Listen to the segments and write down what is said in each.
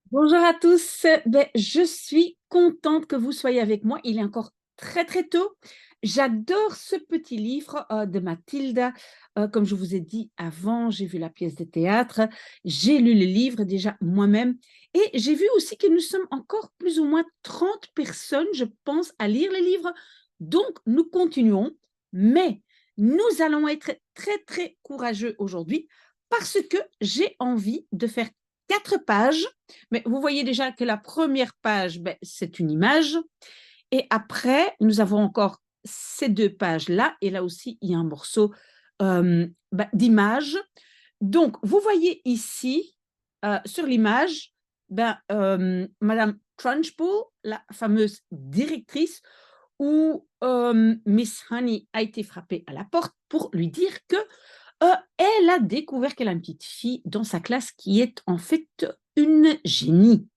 Bonjour à tous. Je suis contente que vous soyez avec moi. Il est encore très très tôt. J'adore ce petit livre de Mathilda. Comme je vous ai dit avant, j'ai vu la pièce de théâtre, j'ai lu le livre déjà moi-même et j'ai vu aussi que nous sommes encore plus ou moins 30 personnes, je pense, à lire le livre. Donc, nous continuons, mais nous allons être très très courageux aujourd'hui parce que j'ai envie de faire 4 pages, mais vous voyez déjà que la première page, c'est une image. Et après, nous avons encore ces 2 pages-là. Et là aussi, il y a un morceau d'image. Donc, vous voyez ici, sur l'image, Madame Trunchbull, la fameuse directrice, où Miss Honey a été frappée à la porte pour lui dire que elle a découvert qu'elle a une petite fille dans sa classe qui est en fait une génie.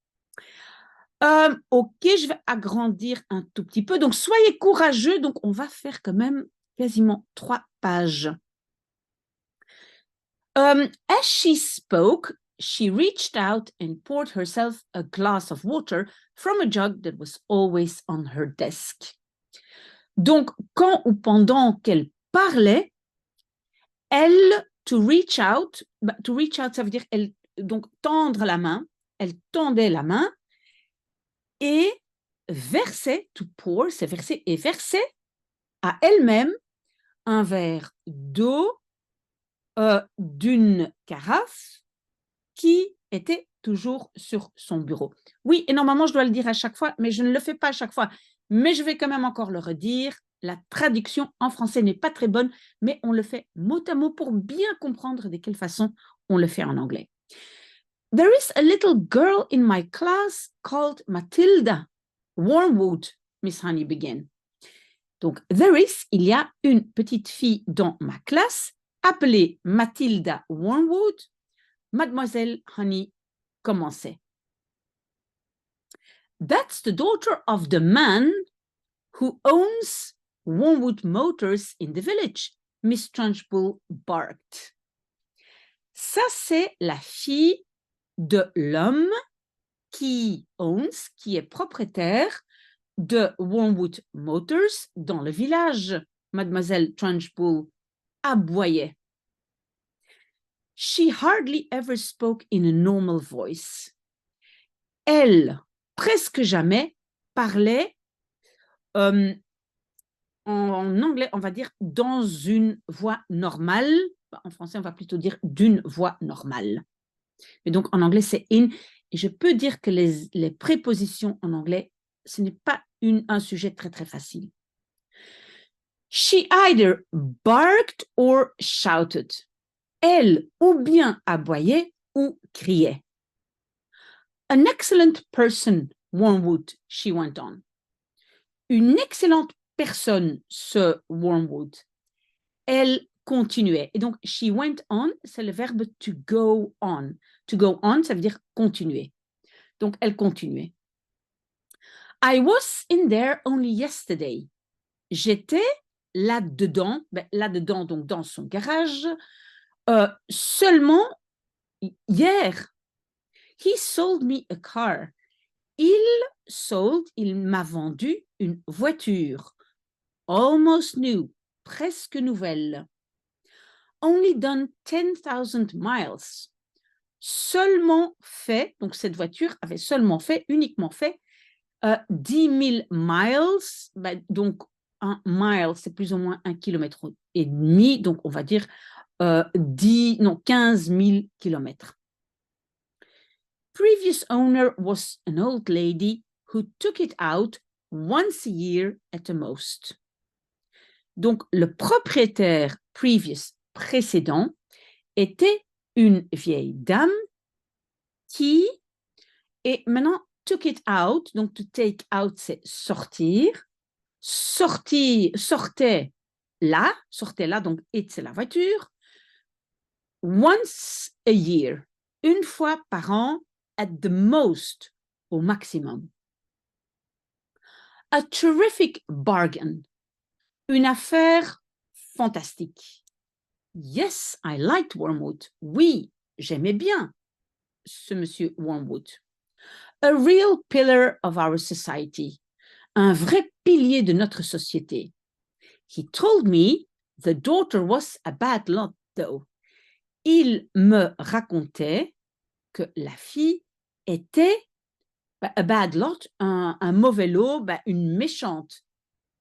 Ok, je vais agrandir un tout petit peu. Donc, soyez courageux. Donc, on va faire quand même quasiment 3 pages. As she spoke, she reached out and poured herself a glass of water from a jug that was always on her desk. Donc, quand ou pendant qu'elle parlait, elle, to reach out, ça veut dire elle, donc tendre la main, elle tendait la main et versait, to pour, c'est verser, et versait à elle-même un verre d'eau d'une carafe qui était toujours sur son bureau. Oui, et normalement, je dois le dire à chaque fois, mais je ne le fais pas à chaque fois. Mais je vais quand même encore le redire. La traduction en français n'est pas très bonne, mais on le fait mot à mot pour bien comprendre de quelle façon on le fait en anglais. There is a little girl in my class called Matilda Wormwood, Miss Honey began. Donc, there is, il y a une petite fille dans ma classe appelée Matilda Wormwood. Mademoiselle Honey commençait. That's the daughter of the man who owns Wormwood Motors in the village, Miss Trunchbull barked. Ça, c'est la fille de l'homme qui owns, qui est propriétaire de Wormwood Motors dans le village. Mademoiselle Trunchbull aboyait. She hardly ever spoke in a normal voice. Elle, presque jamais, parlait en anglais, on va dire dans une voix normale. En français, on va plutôt dire d'une voix normale. Et donc, en anglais, c'est in. Et je peux dire que les prépositions en anglais, ce n'est pas un sujet très, très facile. She either barked or shouted. Elle ou bien aboyait ou criait. An excellent person, Wormwood, she went on. Une excellente personne, ce Wormwood. Elle continuait. Et donc, she went on, c'est le verbe to go on. To go on, ça veut dire continuer. Donc, elle continuait. I was in there only yesterday. J'étais là-dedans, là-dedans, donc dans son garage, seulement hier. He sold me a car. Il m'a vendu une voiture. Almost new, presque nouvelle. Only done 10,000 miles. Seulement fait, donc cette voiture avait seulement fait, uniquement fait 10 000 miles. Donc, un mile, c'est plus ou moins 1,5 km. Donc, on va dire 15 000 kilomètres. Previous owner was an old lady who took it out once a year at the most. Donc, le propriétaire précédent était une vieille dame qui, et maintenant, took it out, donc to take out, c'est sortir, sortait là, donc it, c'est la voiture, once a year, une fois par an, at the most, au maximum. A terrific bargain, une affaire fantastique. Yes, I liked Wormwood. Oui, j'aimais bien ce monsieur Wormwood. A real pillar of our society. Un vrai pilier de notre société. He told me the daughter was a bad lot, though. Il me racontait que la fille était a bad lot, un mauvais lot, une méchante.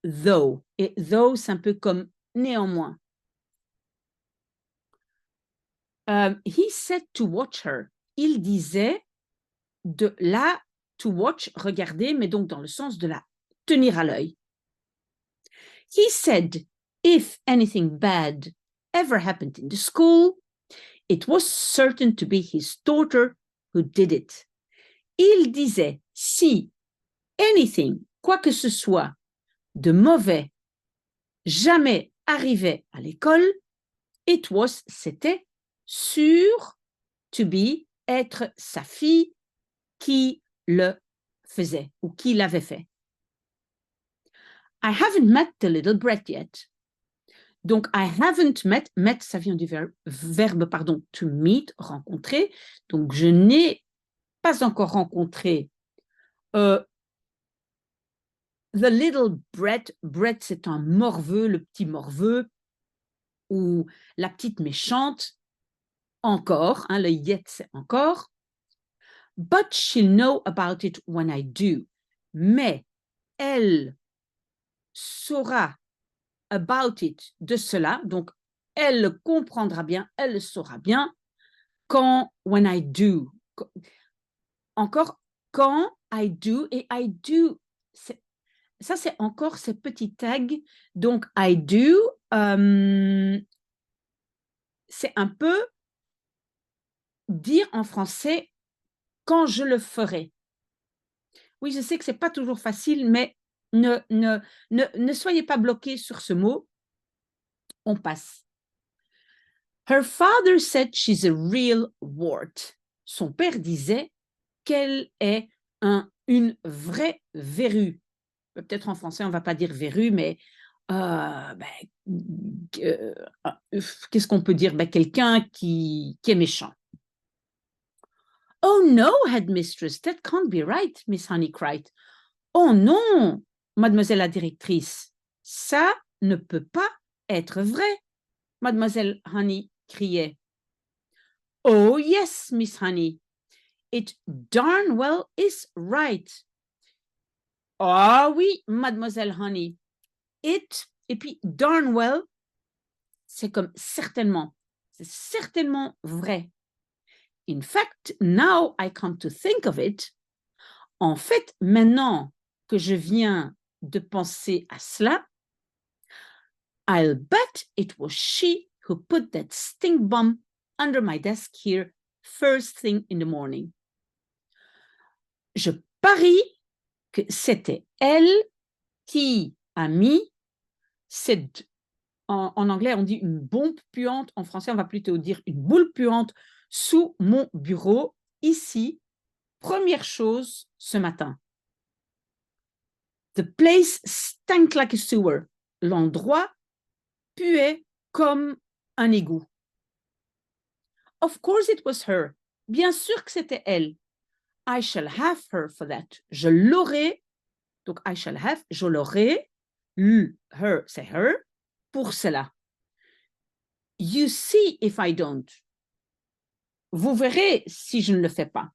Though. Et though, c'est un peu comme néanmoins. He said to watch her. Il disait de la to watch, regarder, mais donc dans le sens de la tenir à l'œil. He said if anything bad ever happened in the school, it was certain to be his daughter who did it. Il disait si anything, quoi que ce soit de mauvais jamais arrivait à l'école, it was, c'était sûr to be, être sa fille qui le faisait ou qui l'avait fait. I haven't met the little Brett yet. Donc, I haven't met, ça vient du verbe, pardon, to meet, rencontrer. Donc, je n'ai pas encore rencontré the little Brett. Brett, c'est un morveux, le petit morveux, ou la petite méchante, encore, hein, le yet, c'est encore. But she'll know about it when I do. Mais elle saura about it de cela, donc elle le comprendra bien, elle le saura bien quand, when I do. Encore, quand I do, et I do, ça c'est encore ces petits tags, donc I do, c'est un peu dire en français quand je le ferai. Oui, je sais que ce n'est pas toujours facile, mais ne soyez pas bloqués sur ce mot. On passe. Her father said she's a real wart. Son père disait qu'elle est une vraie verrue. Peut-être en français, on ne va pas dire verrue, mais qu'est-ce qu'on peut dire? Quelqu'un qui est méchant. Oh no, headmistress, that can't be right, Miss Honey cried. Oh non, mademoiselle la directrice, ça ne peut pas être vrai, mademoiselle Honey criait. Oh yes, Miss Honey, it darn well is right. Ah oui, mademoiselle Honey, it, et puis darn well, c'est comme certainement, c'est certainement vrai. In fact, now I come to think of it, en fait, maintenant que je viens de penser à cela, I'll bet it was she who put that stink bomb under my desk here first thing in the morning. Je parie que c'était elle qui a mis cette, en anglais on dit une bombe puante, en français on va plutôt dire une boule puante sous mon bureau, ici, première chose ce matin. The place stank like a sewer. L'endroit puait comme un égout. Of course it was her. Bien sûr que c'était elle. I shall have her for that. Je l'aurai, donc I shall have, je l'aurai, her, c'est her, pour cela. You see if I don't. Vous verrez si je ne le fais pas.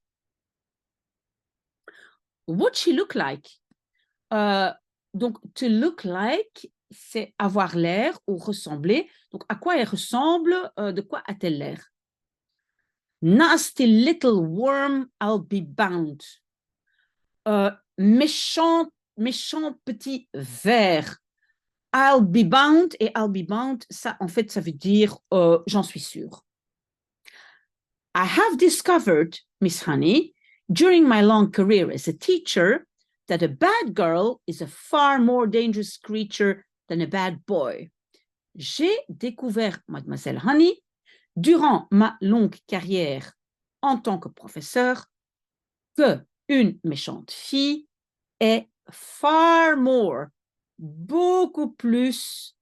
What she look like? Donc, to look like, c'est avoir l'air ou ressembler. Donc, à quoi elle ressemble? De quoi a-t-elle l'air? Nasty little worm, I'll be bound. Méchant petit ver. I'll be bound, et I'll be bound, ça, en fait, ça veut dire j'en suis sûre. I have discovered, Miss Honey, during my long career as a teacher, that a bad girl is a far more dangerous creature than a bad boy. J'ai découvert, mademoiselle Honey, durant ma longue carrière en tant que professeur, que une méchante fille est far more, beaucoup plus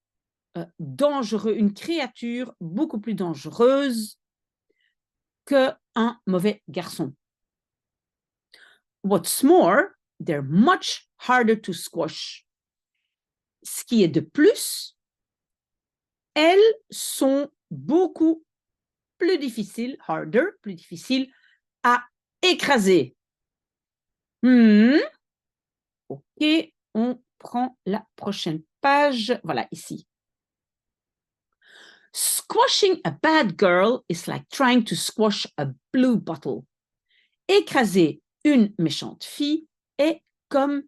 dangereux, une créature beaucoup plus dangereuse qu'un mauvais garçon. What's more, they're much harder to squash. Ce qui est de plus, elles sont beaucoup plus difficiles, harder, plus difficiles à écraser. Ok, on prend la prochaine page. Voilà, ici. Squashing a bad girl is like trying to squash a blue bottle. Écraser une méchante fille est comme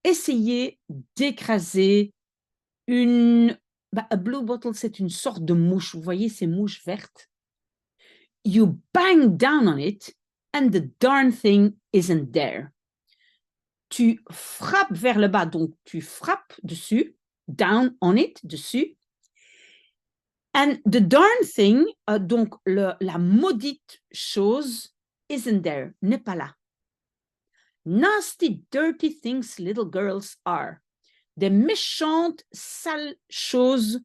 essayer d'écraser une... a blue bottle, c'est une sorte de mouche. Vous voyez ces mouches vertes? You bang down on it and the darn thing isn't there. Tu frappes vers le bas, donc tu frappes dessus, down on it, dessus. And the darn thing, donc la maudite chose, isn't there, n'est pas là. Nasty, dirty things little girls are. Des méchantes, sales choses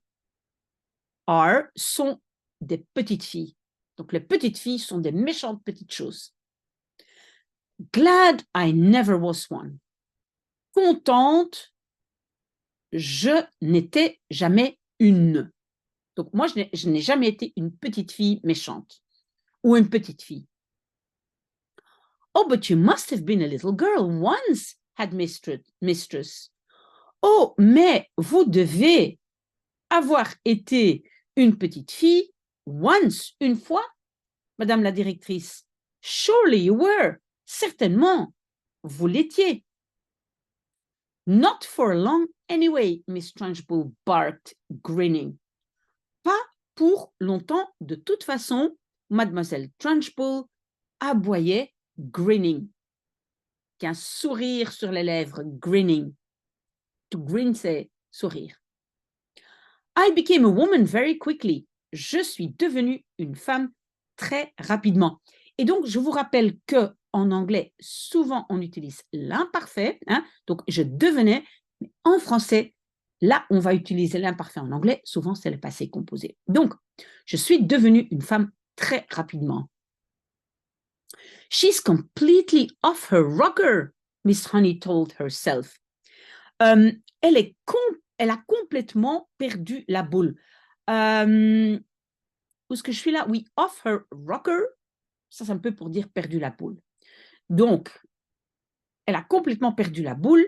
sont des petites filles. Donc les petites filles sont des méchantes petites choses. Glad I never was one. Contente, je n'étais jamais une. Donc moi, je n'ai jamais été une petite fille méchante ou une petite fille. Oh, but you must have been a little girl once, had mistress. Oh, mais vous devez avoir été une petite fille once, une fois, madame la directrice. Surely you were. Certainement, vous l'étiez. Not for long anyway, Miss Trunchbull barked, grinning. Pas pour longtemps, de toute façon, mademoiselle Trunchbull aboyait, grinning. Qu'un sourire sur les lèvres, grinning. To grin, c'est sourire. I became a woman very quickly. Je suis devenue une femme très rapidement. Et donc, je vous rappelle que en anglais, souvent, on utilise l'imparfait. Donc, je devenais, mais en français, là, on va utiliser l'imparfait en anglais. Souvent, c'est le passé composé. Donc, je suis devenue une femme très rapidement. She's completely off her rocker, Miss Honey told herself. Elle a complètement perdu la boule. Où est-ce que je suis là? Oui, off her rocker. Ça, c'est un peu pour dire perdu la boule. Donc, elle a complètement perdu la boule.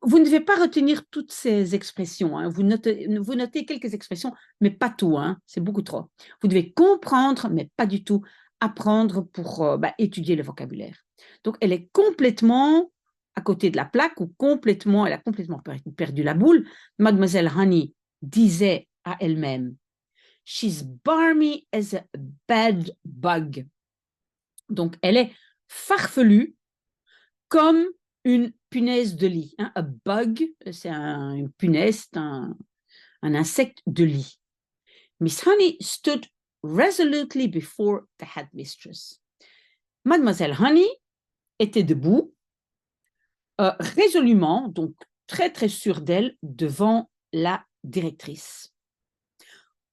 Vous ne devez pas retenir toutes ces expressions. Hein. Vous notez quelques expressions, mais pas tout. Hein. C'est beaucoup trop. Vous devez comprendre, mais pas du tout apprendre pour étudier le vocabulaire. Donc, elle est complètement à côté de la plaque ou elle a complètement perdu la boule. Mademoiselle Honey disait à elle-même, « She's barmy as a bad bug. » Donc, elle est farfelue comme une punaise de lit. Hein. A bug, c'est une punaise, c'est un insecte de lit. Miss Honey stood resolutely before the headmistress. Mademoiselle Honey était debout, résolument, donc très très sûre d'elle, devant la directrice.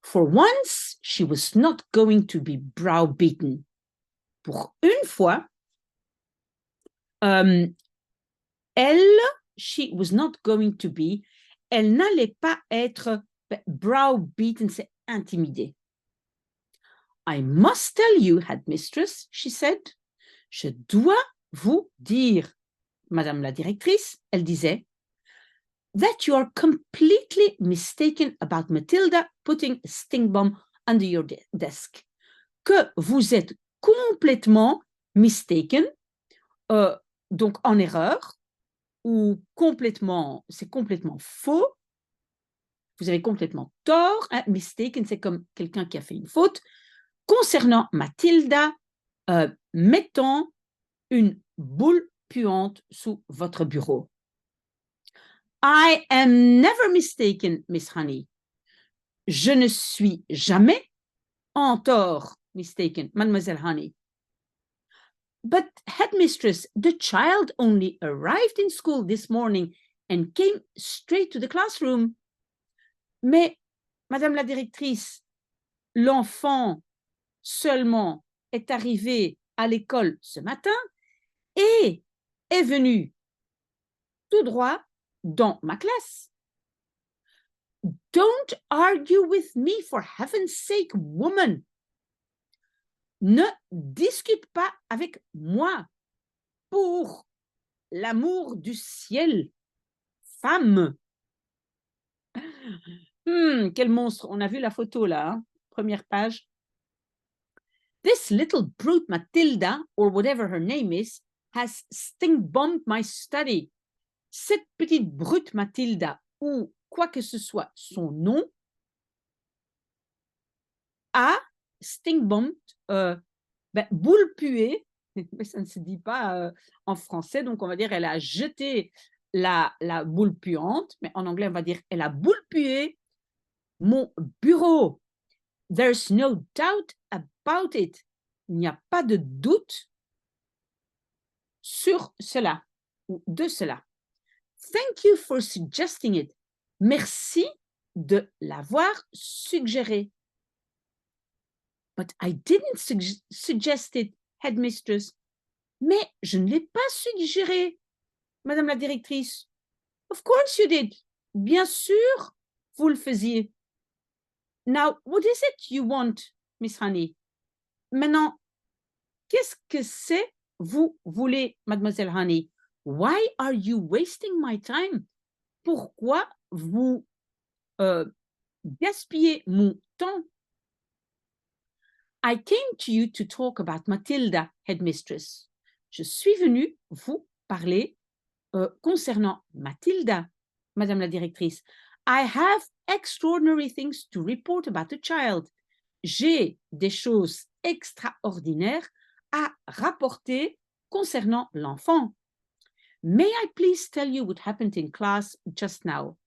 For once, she was not going to be browbeaten. Pour une fois, she was not going to be, elle n'allait pas être browbeaten, c'est intimidée. I must tell you, headmistress, she said. Je dois vous dire, madame la directrice, elle disait, that you are completely mistaken about Matilda putting a sting bomb under your desk. Que vous êtes complètement mistaken, donc en erreur, ou c'est complètement faux. Vous avez complètement tort. Hein? Mistaken, c'est comme quelqu'un qui a fait une faute. Concernant Mathilda, mettant une boule puante sous votre bureau. I am never mistaken, Miss Honey. Je ne suis jamais en tort, mistaken, Mademoiselle Honey. But, headmistress, the child only arrived in school this morning and came straight to the classroom. Mais, madame la directrice, l'enfant seulement est arrivé à l'école ce matin et est venu tout droit dans ma classe. Don't argue with me, for heaven's sake, woman. Ne discute pas avec moi, pour l'amour du ciel, femme. Quel monstre. On a vu la photo là, hein? Première page. This little brute Matilda, or whatever her name is, has stink-bombed my study. Cette petite brute Matilda, ou quoi que ce soit son nom, a stink-bombed, boule puée, mais ça ne se dit pas en français, donc on va dire elle a jeté la boule puante, mais en anglais on va dire elle a boule puée mon bureau. There's no doubt about it. Il n'y a pas de doute sur cela ou de cela. Thank you for suggesting it. Merci de l'avoir suggéré. But I didn't suggest it, headmistress. Mais je ne l'ai pas suggéré, madame la directrice. Of course you did. Bien sûr, vous le faisiez. Now, what is it you want, Miss Honey? Maintenant, qu'est-ce que c'est vous voulez, mademoiselle Honey? Why are you wasting my time? Pourquoi vous gaspillez mon temps? I came to you to talk about Matilda, headmistress. Je suis venue vous parler concernant Matilda, madame la directrice. I have extraordinary things to report about the child. J'ai des choses extraordinaires à rapporter concernant l'enfant. May I please tell you what happened in class just now?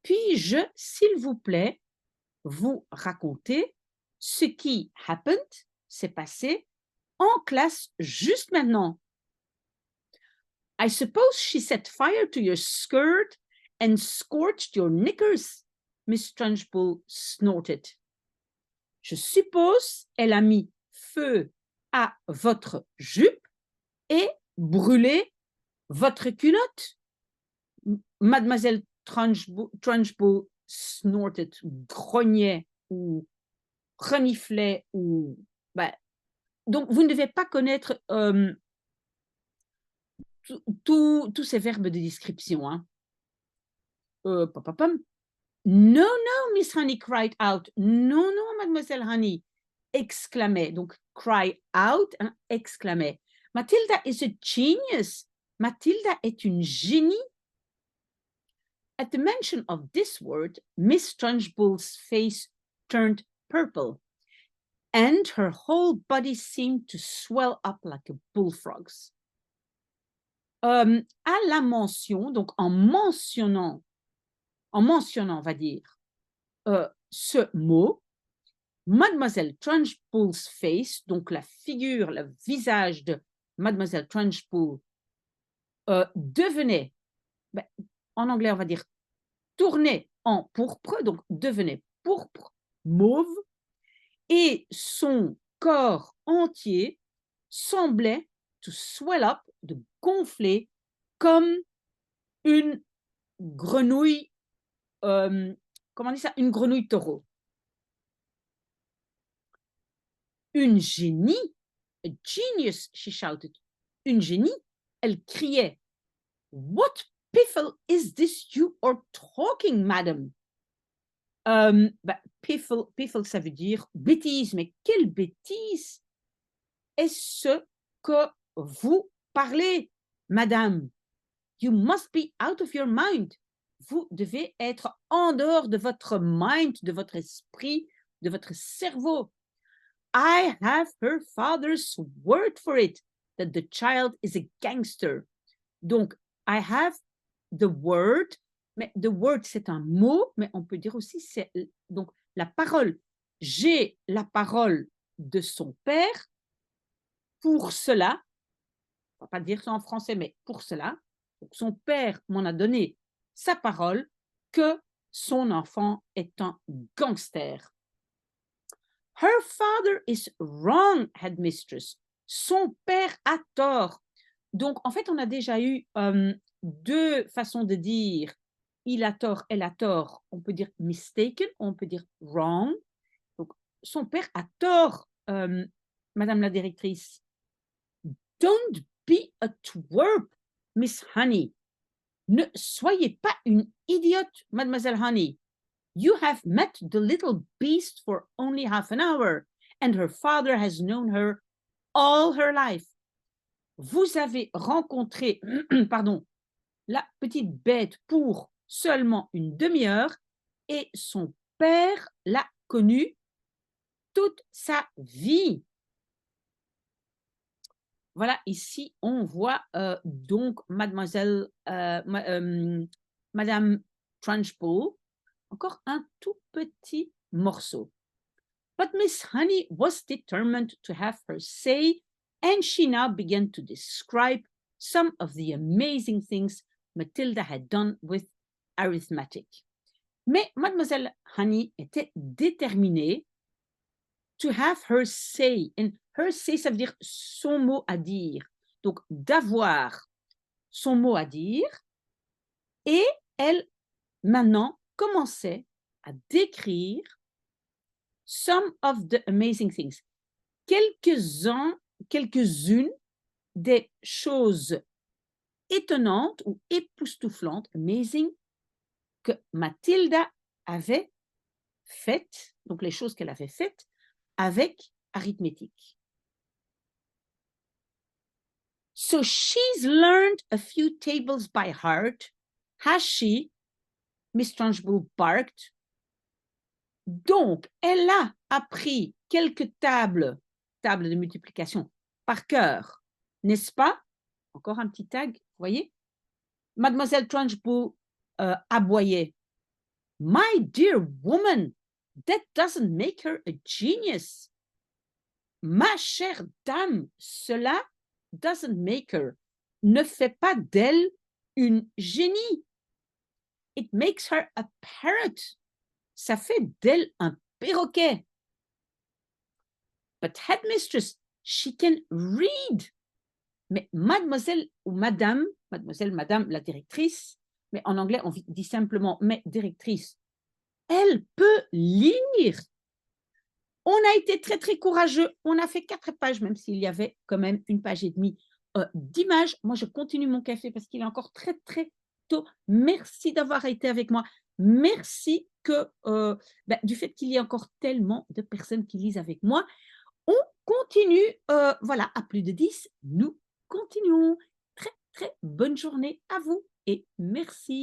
Puis-je, s'il vous plaît, vous raconter ce qui happened, s'est passé, en classe juste maintenant? I suppose she set fire to your skirt and scorched your knickers, Miss Trunchbull snorted. Je suppose elle a mis feu à votre jupe et brûlé votre culotte. Mademoiselle Trunchbull snorted, grognait ou reniflait ou... Donc, vous ne devez pas connaître tous ces verbes de description. Hein. No, no, Miss Honey cried out. Non, non, mademoiselle Honey, exclamait. Donc, cry out, hein, exclamait. Matilda is a genius. Matilda est une génie. At the mention of this word, Miss Trunchbull's face turned purple, and her whole body seemed to swell up like a bullfrog's. À la mention, donc en mentionnant, on va dire, ce mot, Mademoiselle Trunchbull's face, donc la figure, le visage de Mademoiselle Trunchbull, devenait, en anglais on va dire, tournait en pourpre, donc devenait pourpre, mauve, et son corps entier semblait to swell up, de gonfler, comme une grenouille, comment on dit ça? Une grenouille taureau. Une génie, a genius, she shouted. Une génie, elle criait. What piffle is this you are talking, madam? Piffle, ça veut dire bêtise, mais quelle bêtise est-ce que vous parlez, madame? You must be out of your mind. Vous devez être en dehors de votre mind, de votre esprit, de votre cerveau. I have her father's word for it, that the child is a gangster. Donc, I have the word, mais the word, c'est un mot, mais on peut dire aussi, c'est donc la parole. J'ai la parole de son père pour cela, on ne va pas dire ça en français, mais pour cela, donc son père m'en a donné sa parole que son enfant est un gangster. Her father is wrong, headmistress. Son père a tort. Donc, en fait, on a déjà eu 2 façons de dire: «Il a tort, elle a tort». On peut dire mistaken, on peut dire wrong. Donc, son père a tort, madame la directrice. Don't be a twerp, Miss Honey. Ne soyez pas une idiote, mademoiselle Honey. You have met the little beast for only half an hour, and her father has known her all her life. Vous avez rencontré, pardon, la petite bête pour seulement une demi-heure et son père l'a connue toute sa vie. Voilà, ici, on voit donc Madame Trunchbull, encore un tout petit morceau. But Miss Honey was determined to have her say, and she now began to describe some of the amazing things Matilda had done with arithmetic. Mais Mademoiselle Honey était déterminée to have her say. And her say, ça veut dire son mot à dire. Donc, d'avoir son mot à dire. Et elle, maintenant, commençait à décrire some of the amazing things. Quelques-unes des choses étonnantes ou époustouflantes, amazing, que Mathilda avait faites, donc les choses qu'elle avait faites avec arithmétique. So she's learned a few tables by heart, has she? Miss Trunchbull barked. Donc, elle a appris quelques tables de multiplication par cœur, n'est-ce pas? Encore un petit tag, vous voyez? Mademoiselle Trunchbull aboyait. My dear woman, that doesn't make her a genius. Ma chère dame, cela doesn't make her, ne fait pas d'elle une génie. It makes her a parrot. Ça fait d'elle un perroquet. But headmistress, she can read. Mais mademoiselle ou madame, madame la directrice, mais en anglais on dit simplement mais directrice, elle peut lire. On a été très très courageux, on a fait 4 pages, même s'il y avait quand même une page et demie d'images. Moi je continue mon café parce qu'il est encore très très tôt. Merci d'avoir été avec moi. Merci du fait qu'il y ait encore tellement de personnes qui lisent avec moi. On continue, voilà, à plus de 10, nous continuons. Très, très bonne journée à vous et merci.